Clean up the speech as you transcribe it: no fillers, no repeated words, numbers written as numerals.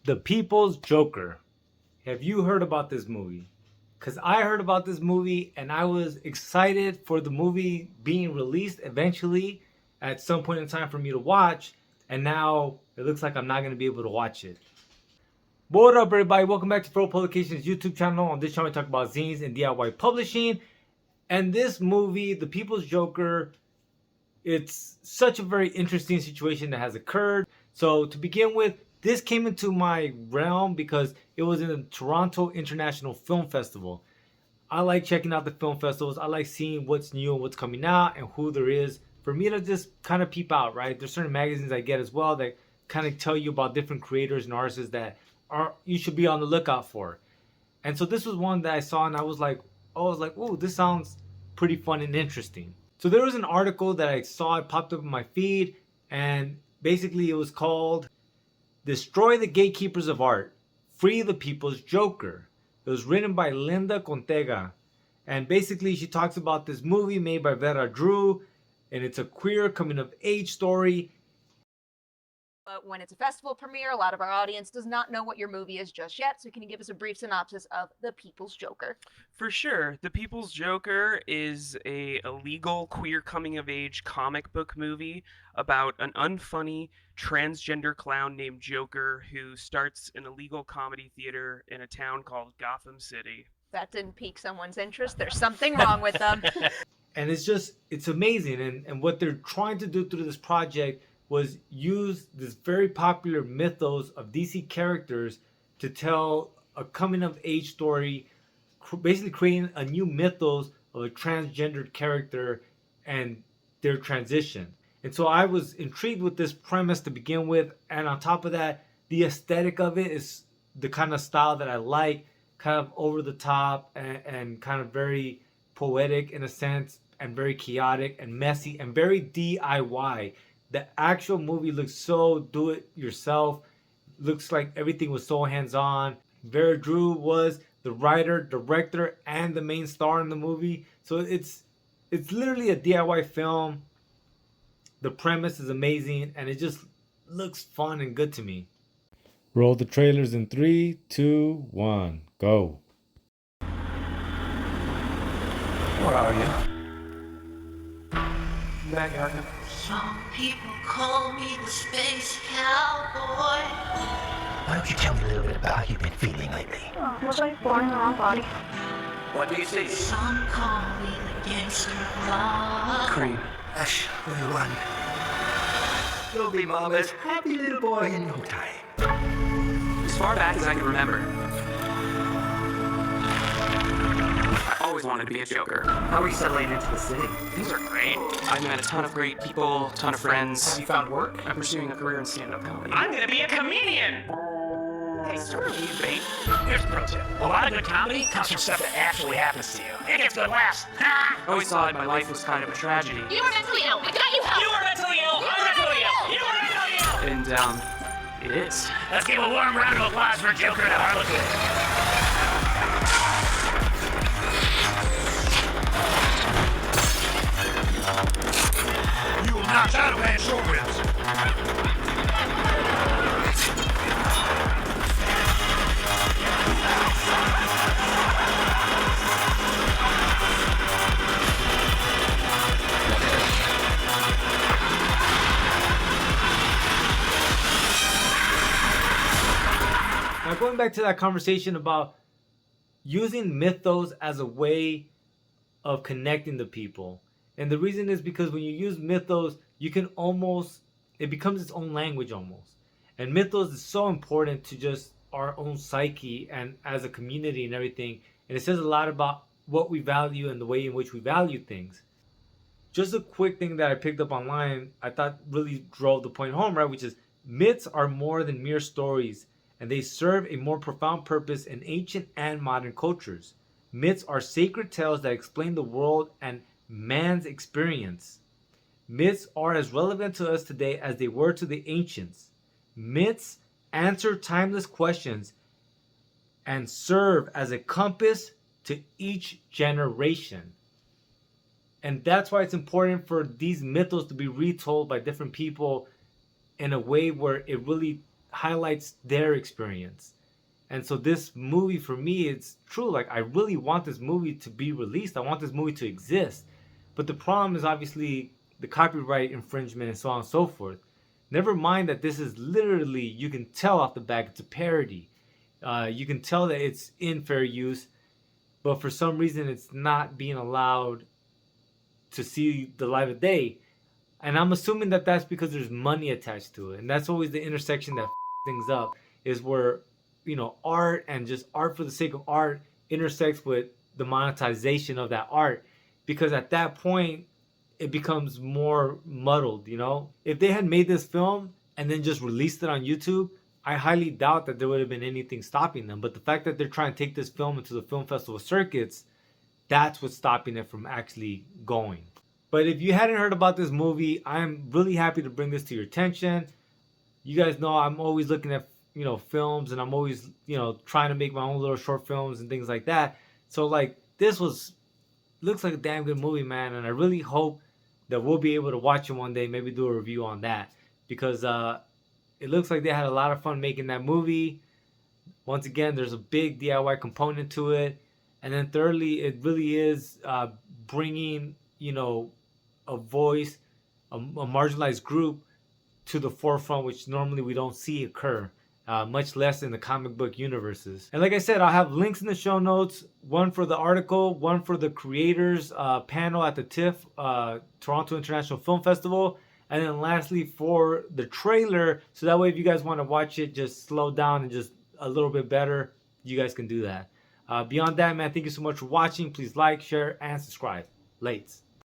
The People's Joker. Have you heard about this movie? Because I heard about this movie and I was excited for the movie being released eventually at some point in time for me to watch. And now it looks like I'm not going to be able to watch it. What up, everybody? Welcome back to Pro Publications YouTube channel. On this channel, we talk about zines and DIY publishing. And this movie, The People's Joker, it's such a very interesting situation that has occurred. So to begin with, this came into my realm because it was in the Toronto International Film Festival. I like checking out the film festivals. I like seeing what's new and what's coming out and who there is for me to just kind of peep out, right? There's certain magazines I get as well that kind of tell you about different creators and artists that you should be on the lookout for. And so this was one that I saw and I was like, oh, this sounds pretty fun and interesting. So there was an article that I saw, it popped up in my feed, and basically it was called Destroy the Gatekeepers of Art, Free the People's Joker. It was written by Linda Contega. And basically she talks about this movie made by Vera Drew, and it's a queer coming of age story. But when it's a festival premiere, a lot of our audience does not know what your movie is just yet. So can you give us a brief synopsis of The People's Joker? For sure. The People's Joker is a illegal queer coming-of-age comic book movie about an unfunny transgender clown named Joker who starts an illegal comedy theater in a town called Gotham City. That didn't pique someone's interest. There's something wrong with them. And it's amazing. And what they're trying to do through this project was use this very popular mythos of DC characters to tell a coming of age story, basically creating a new mythos of a transgendered character and their transition. And so I was intrigued with this premise to begin with, and on top of that, the aesthetic of it is the kind of style that I like, kind of over the top and kind of very poetic in a sense, and very chaotic and messy and very DIY. The actual movie looks so do-it-yourself. Looks like everything was so hands-on. Vera Drew was the writer, director, and the main star in the movie. So it's literally a DIY film. The premise is amazing, and it just looks fun and good to me. Roll the trailers in 3, 2, 1, go. Where are you? Backyard. Some people call me the space cowboy. Why don't you tell me a little bit about how you've been feeling lately? Was I born in the wrong body? What do you see? Some call me the gangster rock. Cream. Ash, where you run? You'll be Mama's happy little boy in no time. As far back as I can remember, I always wanted to be a Joker. How are you settling into the city? Things are great. I've met a ton of great people, a ton of friends. You found work? I'm pursuing a career in stand-up comedy. I'm gonna be a comedian! Hey, sort of you, bait. Here's a pro tip. A lot of good comedy comes from stuff that actually happens to you. It gets good laughs. I always thought my life was kind of a tragedy. You were mentally ill. We got you help. You were mentally ill. I'm mentally ill. You were mentally ill. And, it is. Let's give a warm round of applause for Joker the Harlequin. You will not shadow man short ribs. Now going back to that conversation about using mythos as a way of connecting the people. And the reason is because when you use mythos, you can it becomes its own language almost. And mythos is so important to just our own psyche and as a community and everything. And it says a lot about what we value and the way in which we value things. Just a quick thing that I picked up online, I thought really drove the point home, right? Which is myths are more than mere stories, and they serve a more profound purpose in ancient and modern cultures. Myths are sacred tales that explain the world and man's experience. Myths are as relevant to us today as they were to the ancients. Myths answer timeless questions and serve as a compass to each generation. And that's why it's important for these mythos to be retold by different people in a way where it really highlights their experience. And so this movie for me, it's true. Like, I really want this movie to be released. I want this movie to exist. But the problem is obviously the copyright infringement and so on and so forth. Never mind that this is literally, you can tell off the back, it's a parody. You can tell that it's in fair use, but for some reason it's not being allowed to see the light of day. And I'm assuming that that's because there's money attached to it. And that's always the intersection that things up, is where, you know, art and just art for the sake of art intersects with the monetization of that art. Because at that point, it becomes more muddled, you know? If they had made this film and then just released it on YouTube, I highly doubt that there would have been anything stopping them. But the fact that they're trying to take this film into the film festival circuits, that's what's stopping it from actually going. But if you hadn't heard about this movie, I'm really happy to bring this to your attention. You guys know I'm always looking at, you know, films, and I'm always, you know, trying to make my own little short films and things like that. So like, this looks like a damn good movie, man, and I really hope that we'll be able to watch it one day, maybe do a review on that, because it looks like they had a lot of fun making that movie. Once again, there's a big DIY component to it. And then thirdly, it really is bringing, you know, a voice, a marginalized group to the forefront, which normally we don't see occur, much less in the comic book universes. And like I said, I'll have links in the show notes, one for the article, one for the creators panel at the TIFF, Toronto International Film Festival, and then lastly for the trailer, so that way if you guys want to watch it just slow down and just a little bit better, you guys can do that. Beyond that, man, thank you so much for watching. Please like, share, and subscribe. Lates.